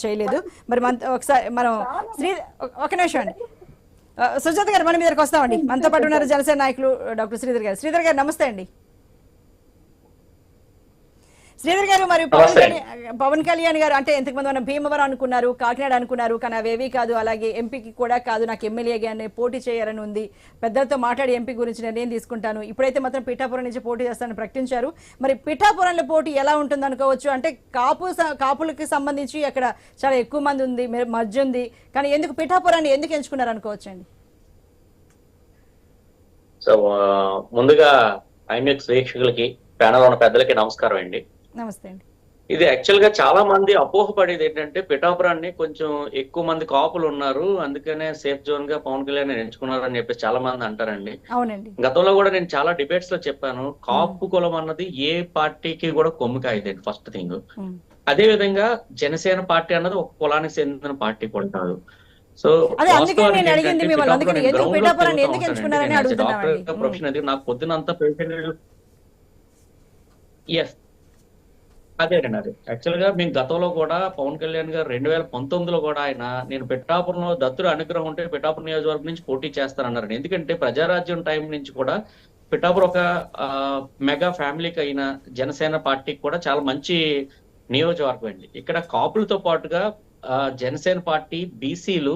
చేయలేదు. మరి మన ఒకసారి మనం శ్రీ ఒక నిమిషం అండి, సుజాత గారు మనం మీదకి వస్తామండి. మనతో పాటు ఉన్నారు జనసేన నాయకులు డాక్టర్ శ్రీధర్ గారు. శ్రీధర్ గారు నమస్తే అండి. శ్రీధర్ గారు, మరి పవన్ కళ్యాణ్ గారు అంటే ఇంతకుముందు మనం భీమవరం అనుకున్నారు, కాకినాడ అనుకున్నారు, కానీ అవేవి కాదు, అలాగే ఎంపీకి కూడా కాదు, నాకు ఎమ్మెల్యేగానే పోటీ చేయాలని ఉంది, పెద్దలతో మాట్లాడి ఎంపీ గురించి నిర్ణయం తీసుకుంటాను, ఇప్పుడైతే మాత్రం పిఠాపురం నుంచి పోటీ చేస్తానని ప్రకటించారు. మరి పిఠాపురంలో పోటీ ఎలా ఉంటుంది అనుకోవచ్చు? అంటే కాపులకి సంబంధించి అక్కడ చాలా ఎక్కువ మంది ఉంది, మధ్య ఉంది, కానీ ఎందుకు పిఠాపురాన్ని ఎందుకు ఎంచుకున్నారు అనుకోవచ్చు అండి? సో ముందుగా ఐమెక్స్ వీక్షకులకి, ప్యానల్ ఉన్న పెద్దలకి నమస్కారం అండి. నమస్తే అండి. ఇది యాక్చువల్ గా చాలా మంది అపోహపడేది ఏంటంటే పిఠాపురాన్ని కొంచెం ఎక్కువ మంది కాపులు ఉన్నారు, అందుకనే సేఫ్ జోన్ గా పవన్ కళ్యాణ్ ఎంచుకున్నారు అని చెప్పేసి చాలా మంది అంటారండి. అవునండి, గతంలో కూడా నేను చాలా డిబేట్స్ లో చెప్పాను, కాపు కులం అన్నది ఏ పార్టీకి కూడా కొమ్ము కాయదండి ఫస్ట్ థింగ్. అదే విధంగా జనసేన పార్టీ అన్నది ఒక కులానికి చెందిన పార్టీ కూడా కాదు. సో ప్రొఫెషన్ అది నాకు పొద్దునంతా అదేనండి. అదే యాక్చువల్ గా మేము గతంలో కూడా పవన్ కళ్యాణ్ గారు 2019లో కూడా ఆయన నేను పిఠాపురంలో దత్తుడు అనుగ్రహం ఉంటే పిఠాపురం నియోజకవర్గం నుంచి పోటీ చేస్తానన్నారు. ఎందుకంటే ప్రజారాజ్యం టైం నుంచి కూడా పిఠాపురం ఒక మెగా ఫ్యామిలీకి అయిన జనసేన పార్టీకి కూడా చాలా మంచి నియోజకవర్గం అండి. ఇక్కడ కాపులతో పాటుగా జనసేన పార్టీ బీసీలు,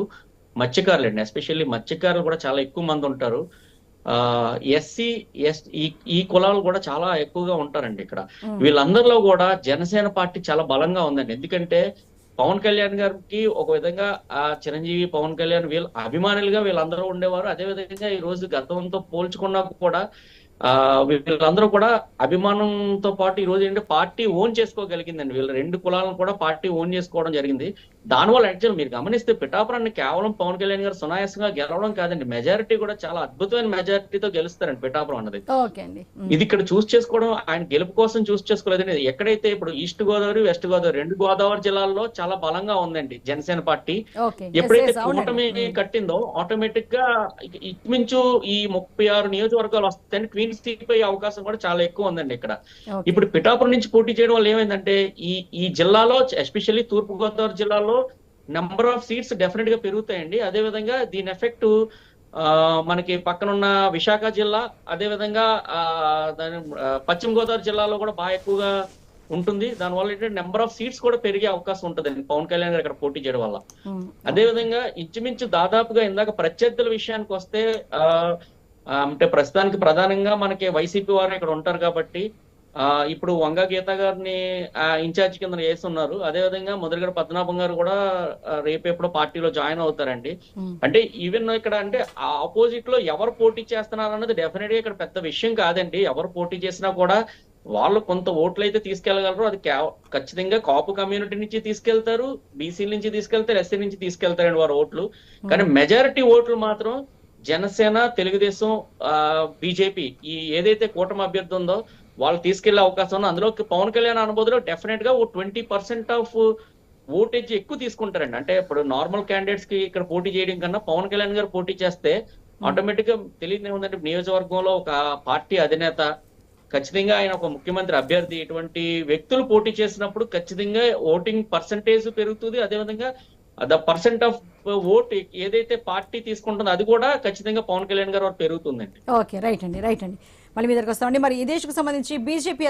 మత్స్యకారులు అండి, ఎస్పెషల్లీ మత్స్యకారులు కూడా చాలా ఎక్కువ మంది ఉంటారు. ఎస్సీ ఈ కులాలు కూడా చాలా ఎక్కువగా ఉంటారండి ఇక్కడ. వీళ్ళందరిలో కూడా జనసేన పార్టీ చాలా బలంగా ఉందండి. ఎందుకంటే పవన్ కళ్యాణ్ గారికి ఒక విధంగా చిరంజీవి, పవన్ కళ్యాణ్ వీళ్ళ అభిమానులుగా వీళ్ళందరూ ఉండేవారు. అదే విధంగా ఈ రోజు గతంతో పోల్చుకున్నా కూడా వీళ్ళందరూ కూడా అభిమానంతో పాటు ఈ రోజు ఏంటంటే పార్టీ ఓన్ చేసుకోగలిగిందండి. వీళ్ళ రెండు కులాలను కూడా పార్టీ ఓన్ చేసుకోవడం జరిగింది. దానివల్ల యాక్చువల్ మీరు గమనిస్తే పిఠాపురాన్ని కేవలం పవన్ కళ్యాణ్ గారు సునాయాసంగా గెలవడం కాదండి, మెజారిటీ కూడా చాలా అద్భుతమైన మెజారిటీతో గెలుస్తారండి పిఠాపురం అన్నది. ఇది ఇక్కడ చూస్ చేసుకోవడం ఆయన గెలుపు కోసం చూస్ చేసుకోలేదండి. ఎక్కడైతే ఇప్పుడు ఈస్ట్ గోదావరి, వెస్ట్ గోదావరి రెండు గోదావరి జిల్లాల్లో చాలా బలంగా ఉందండి జనసేన పార్టీ. ఎప్పుడైతే కూటమి కట్టిందో ఆటోమేటిక్ గా ఇంచుమించు ఈ 36 నియోజకవర్గాలు వస్తాయని క్వీన్స్ తీపోయే అవకాశం కూడా చాలా ఎక్కువ ఉందండి ఇక్కడ. ఇప్పుడు పిఠాపురం నుంచి పోటీ చేయడం వల్ల ఏమైందంటే ఈ జిల్లాలో ఎస్పెషల్లీ తూర్పు గోదావరి జిల్లాలో నెంబర్ ఆఫ్ సీట్స్ డెఫినెట్ గా పెరుగుతాయండి. అదే విధంగా దీని ఎఫెక్ట్ మనకి పక్కనున్న విశాఖ జిల్లా, అదే విధంగా పశ్చిమ గోదావరి జిల్లాలో కూడా బాగా ఎక్కువగా ఉంటుంది. దానివల్ల ఏంటంటే నెంబర్ ఆఫ్ సీట్స్ కూడా పెరిగే అవకాశం ఉంటుందండి పవన్ కళ్యాణ్ గారు ఇక్కడ పోటీ చేయడం వల్ల. అదే విధంగా ఇంచుమించు దాదాపుగా ఇందాక ప్రత్యర్థుల విషయానికి వస్తే అంటే ప్రస్తుతానికి ప్రధానంగా మనకి వైసీపీ వారు ఇక్కడ ఉంటారు కాబట్టి ఇప్పుడు వంగ గీత గారిని ఇన్ఛార్జ్ కింద వేస్తున్నారు. అదే విధంగా ముద్రగడ పద్మనాభం గారు కూడా రేపు ఎప్పుడో పార్టీలో జాయిన్ అవుతారండి. అంటే ఈవెన్ ఇక్కడ అంటే ఆపోజిట్ లో ఎవరు పోటీ చేస్తున్నారు అన్నది డెఫినెట్ గా ఇక్కడ పెద్ద విషయం కాదండి. ఎవరు పోటీ చేసినా కూడా వాళ్ళు కొంత ఓట్లు అయితే తీసుకెళ్లగలరు. అది ఖచ్చితంగా కాపు కమ్యూనిటీ నుంచి తీసుకెళ్తారు, బీసీల నుంచి తీసుకెళ్తారు, ఎస్సీ నుంచి తీసుకెళ్తారండి వారు ఓట్లు. కానీ మెజారిటీ ఓట్లు మాత్రం జనసేన, తెలుగుదేశం, బీజేపీ ఈ ఏదైతే కూటమి అభ్యర్థి ఉందో వాళ్ళు తీసుకెళ్లే అవకాశం ఉంది. అందులో పవన్ కళ్యాణ్ అనుభూతిలో డెఫినెట్ గా 20% ఆఫ్ ఓటేజ్ ఎక్కువ తీసుకుంటారండి. అంటే ఇప్పుడు నార్మల్ క్యాండిడేట్స్ కి ఇక్కడ పోటీ చేయడం కన్నా పవన్ కళ్యాణ్ గారు పోటీ చేస్తే ఆటోమేటిక్ గా తెలియదు ఏముందంటే నియోజకవర్గంలో ఒక పార్టీ అధినేత, ఖచ్చితంగా ఆయన ఒక ముఖ్యమంత్రి అభ్యర్థి, ఇటువంటి వ్యక్తులు పోటీ చేసినప్పుడు ఖచ్చితంగా ఓటింగ్ పర్సంటేజ్ పెరుగుతుంది. అదేవిధంగా ద పర్సెంట్ ఆఫ్ ఓట్ ఏదైతే పార్టీ తీసుకుంటుందో అది కూడా ఖచ్చితంగా పవన్ కళ్యాణ్ గారు పెరుగుతుందండి. ఓకే, రైట్ అండి. మళ్ళీ మీ దగ్గరకు వస్తామండి. మరి ఈ దేశకు సంబంధించి బీజేపీ